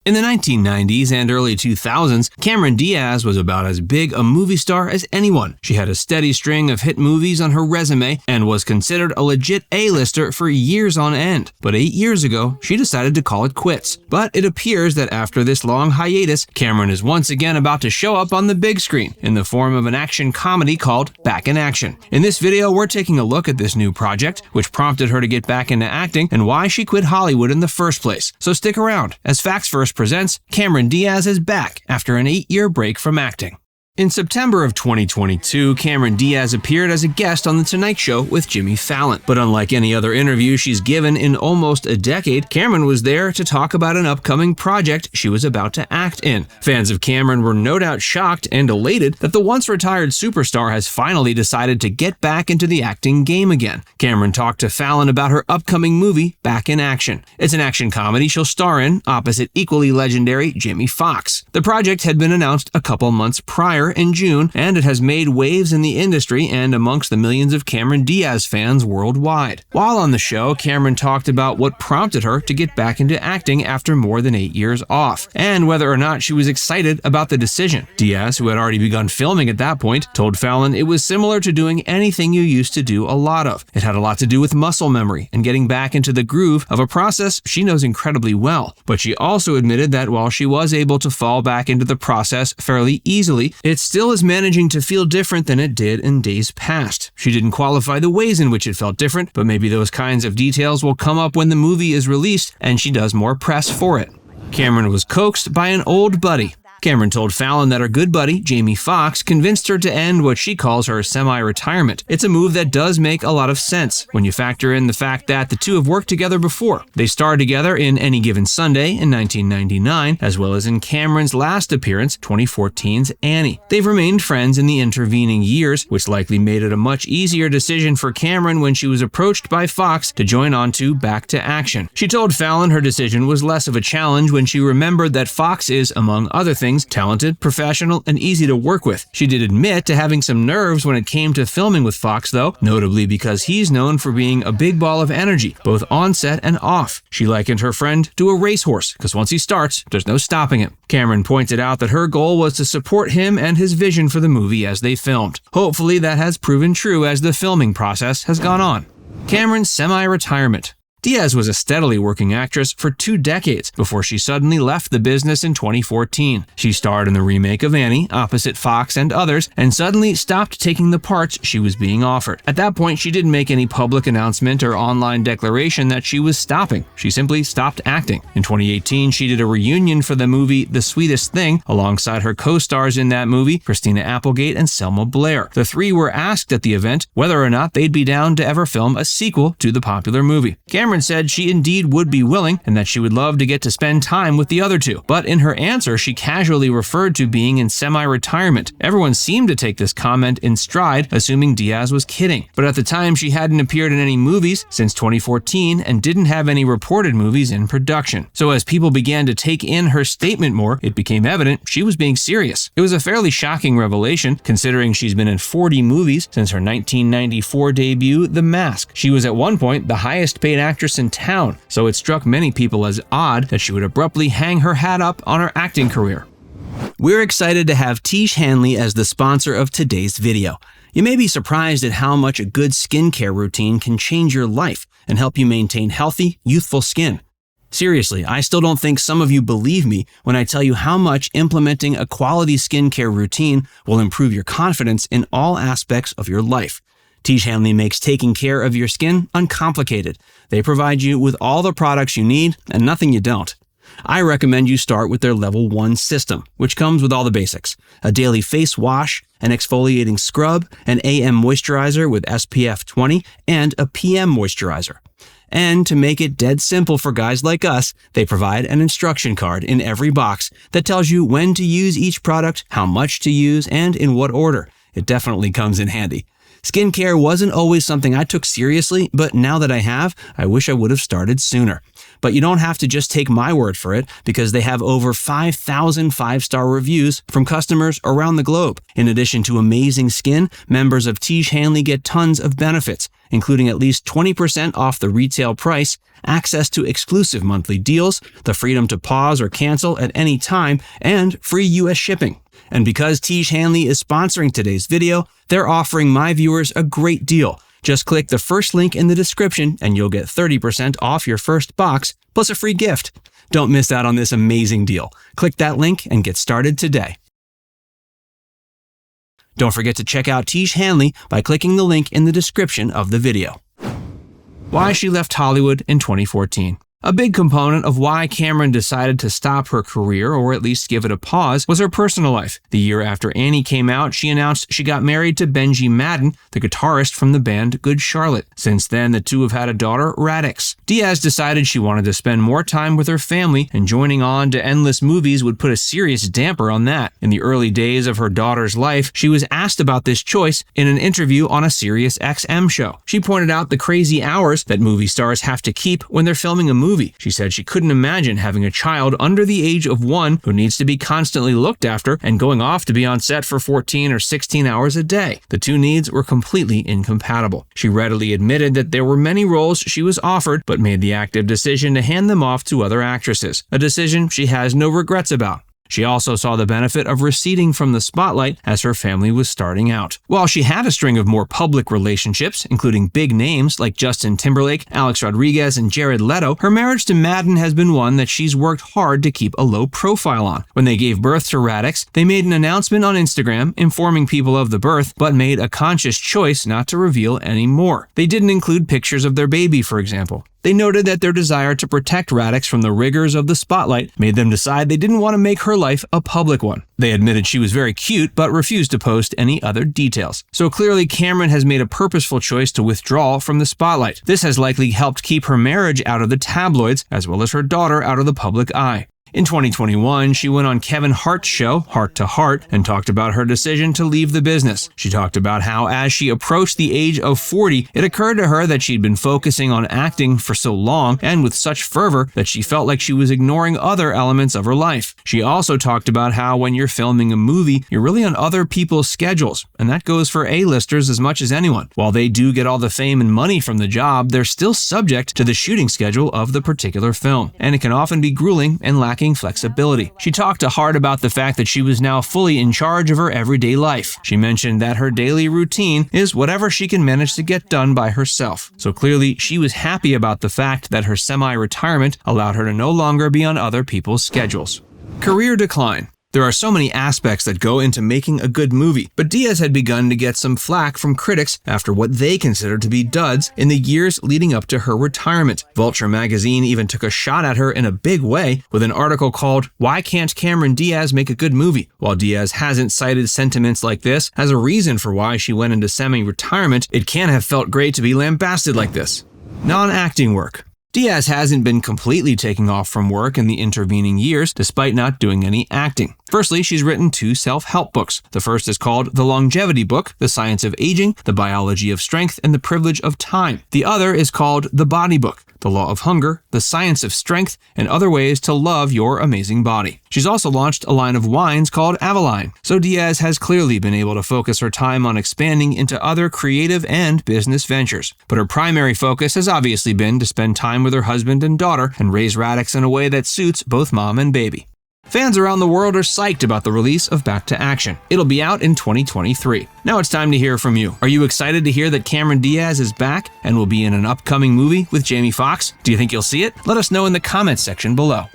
In the 1990s and early 2000s, Cameron Diaz was about as big a movie star as anyone. She had a steady string of hit movies on her resume and was considered a legit A-lister for years on end. But 8 years ago, she decided to call it quits. But it appears that after this long hiatus, Cameron is once again about to show up on the big screen in the form of an action comedy called Back in Action. In this video, we're taking a look at this new project, which prompted her to get back into acting and why she quit Hollywood in the first place. So stick around, as Facts First presents Cameron Diaz is back after an 8-year break from acting. In September of 2022, Cameron Diaz appeared as a guest on The Tonight Show with Jimmy Fallon. But unlike any other interview she's given in almost a decade, Cameron was there to talk about an upcoming project she was about to act in. Fans of Cameron were no doubt shocked and elated that the once-retired superstar has finally decided to get back into the acting game again. Cameron talked to Fallon about her upcoming movie, Back in Action. It's an action comedy she'll star in, opposite equally legendary Jamie Foxx. The project had been announced a couple months prior in June, and it has made waves in the industry and amongst the millions of Cameron Diaz fans worldwide. While on the show, Cameron talked about what prompted her to get back into acting after more than 8 years off, and whether or not she was excited about the decision. Diaz, who had already begun filming at that point, told Fallon it was similar to doing anything you used to do a lot of. It had a lot to do with muscle memory and getting back into the groove of a process she knows incredibly well. But she also admitted that while she was able to fall back into the process fairly easily, it still is managing to feel different than it did in days past. She didn't qualify the ways in which it felt different, but maybe those kinds of details will come up when the movie is released and she does more press for it. Cameron was coaxed by an old buddy. Cameron told Fallon that her good buddy, Jamie Foxx, convinced her to end what she calls her semi-retirement. It's a move that does make a lot of sense when you factor in the fact that the two have worked together before. They starred together in Any Given Sunday in 1999, as well as in Cameron's last appearance, 2014's Annie. They've remained friends in the intervening years, which likely made it a much easier decision for Cameron when she was approached by Foxx to join on to Back to Action. She told Fallon her decision was less of a challenge when she remembered that Foxx is, among other things, talented, professional, and easy to work with. She did admit to having some nerves when it came to filming with Foxx though, notably because he's known for being a big ball of energy, both on set and off. She likened her friend to a racehorse, because once he starts, there's no stopping him. Cameron pointed out that her goal was to support him and his vision for the movie as they filmed. Hopefully that has proven true as the filming process has gone on. Cameron's semi-retirement. Diaz was a steadily working actress for 2 decades before she suddenly left the business in 2014. She starred in the remake of Annie, opposite Foxx and others, and suddenly stopped taking the parts she was being offered. At that point, she didn't make any public announcement or online declaration that she was stopping. She simply stopped acting. In 2018, she did a reunion for the movie The Sweetest Thing alongside her co-stars in that movie, Christina Applegate and Selma Blair. The three were asked at the event whether or not they'd be down to ever film a sequel to the popular movie. Cameron said she indeed would be willing and that she would love to get to spend time with the other two. But in her answer, she casually referred to being in semi-retirement. Everyone seemed to take this comment in stride, assuming Diaz was kidding. But at the time, she hadn't appeared in any movies since 2014 and didn't have any reported movies in production. So as people began to take in her statement more, it became evident she was being serious. It was a fairly shocking revelation, considering she's been in 40 movies since her 1994 debut, The Mask. She was at one point the highest paid actress in town, so it struck many people as odd that she would abruptly hang her hat up on her acting career. We're excited to have Tiege Hanley as the sponsor of today's video. You may be surprised at how much a good skincare routine can change your life and help you maintain healthy, youthful skin. Seriously, I still don't think some of you believe me when I tell you how much implementing a quality skincare routine will improve your confidence in all aspects of your life. Tiege Hanley makes taking care of your skin uncomplicated. They provide you with all the products you need and nothing you don't. I recommend you start with their Level 1 system, which comes with all the basics: a daily face wash, an exfoliating scrub, an AM moisturizer with SPF 20, and a PM moisturizer. And to make it dead simple for guys like us, they provide an instruction card in every box that tells you when to use each product, how much to use, and in what order. It definitely comes in handy. Skincare wasn't always something I took seriously, but now that I have, I wish I would have started sooner. But you don't have to just take my word for it, because they have over 5,000 five-star reviews from customers around the globe. In addition to amazing skin, members of Tiege Hanley get tons of benefits, including at least 20% off the retail price, access to exclusive monthly deals, the freedom to pause or cancel at any time, and free US shipping. And because Tiege Hanley is sponsoring today's video, they're offering my viewers a great deal. Just click the first link in the description and you'll get 30% off your first box, plus a free gift. Don't miss out on this amazing deal. Click that link and get started today. Don't forget to check out Tiege Hanley by clicking the link in the description of the video. Why she left Hollywood in 2014. A big component of why Cameron decided to stop her career, or at least give it a pause, was her personal life. The year after Annie came out, she announced she got married to Benji Madden, the guitarist from the band Good Charlotte. Since then, the two have had a daughter, Radix. Diaz decided she wanted to spend more time with her family, and joining on to endless movies would put a serious damper on that. In the early days of her daughter's life, she was asked about this choice in an interview on a Sirius XM show. She pointed out the crazy hours that movie stars have to keep when they're filming a movie. She said she couldn't imagine having a child under the age of 1 who needs to be constantly looked after and going off to be on set for 14 or 16 hours a day. The two needs were completely incompatible. She readily admitted that there were many roles she was offered, but made the active decision to hand them off to other actresses, a decision she has no regrets about. She also saw the benefit of receding from the spotlight as her family was starting out. While she had a string of more public relationships, including big names like Justin Timberlake, Alex Rodriguez, and Jared Leto, her marriage to Madden has been one that she's worked hard to keep a low profile on. When they gave birth to Radix, they made an announcement on Instagram informing people of the birth, but made a conscious choice not to reveal any more. They didn't include pictures of their baby, for example. They noted that their desire to protect Radix from the rigors of the spotlight made them decide they didn't want to make her life a public one. They admitted she was very cute, but refused to post any other details. So clearly, Cameron has made a purposeful choice to withdraw from the spotlight. This has likely helped keep her marriage out of the tabloids, as well as her daughter out of the public eye. In 2021, she went on Kevin Hart's show, Heart to Heart, and talked about her decision to leave the business. She talked about how, as she approached the age of 40, it occurred to her that she'd been focusing on acting for so long and with such fervor that she felt like she was ignoring other elements of her life. She also talked about how when you're filming a movie, you're really on other people's schedules, and that goes for A-listers as much as anyone. While they do get all the fame and money from the job, they're still subject to the shooting schedule of the particular film, and it can often be grueling and lacking flexibility. She talked to Hart about the fact that she was now fully in charge of her everyday life. She mentioned that her daily routine is whatever she can manage to get done by herself. So clearly, she was happy about the fact that her semi-retirement allowed her to no longer be on other people's schedules. Career decline. There are so many aspects that go into making a good movie, but Diaz had begun to get some flack from critics after what they considered to be duds in the years leading up to her retirement. Vulture magazine even took a shot at her in a big way with an article called "Why Can't Cameron Diaz Make a Good Movie?" While Diaz hasn't cited sentiments like this as a reason for why she went into semi-retirement, it can have felt great to be lambasted like this. Non-acting work. Diaz hasn't been completely taking off from work in the intervening years, despite not doing any acting. Firstly, she's written 2 self-help books. The first is called The Longevity Book, The Science of Aging, The Biology of Strength, and the Privilege of Time. The other is called The Body Book, The Law of Hunger, The Science of Strength, and Other Ways to Love Your Amazing Body. She's also launched a line of wines called Avaline. So Diaz has clearly been able to focus her time on expanding into other creative and business ventures. But her primary focus has obviously been to spend time with her husband and daughter and raise Radix in a way that suits both mom and baby. Fans around the world are psyched about the release of Back to Action. It'll be out in 2023. Now it's time to hear from you. Are you excited to hear that Cameron Diaz is back and will be in an upcoming movie with Jamie Foxx? Do you think you'll see it? Let us know in the comments section below.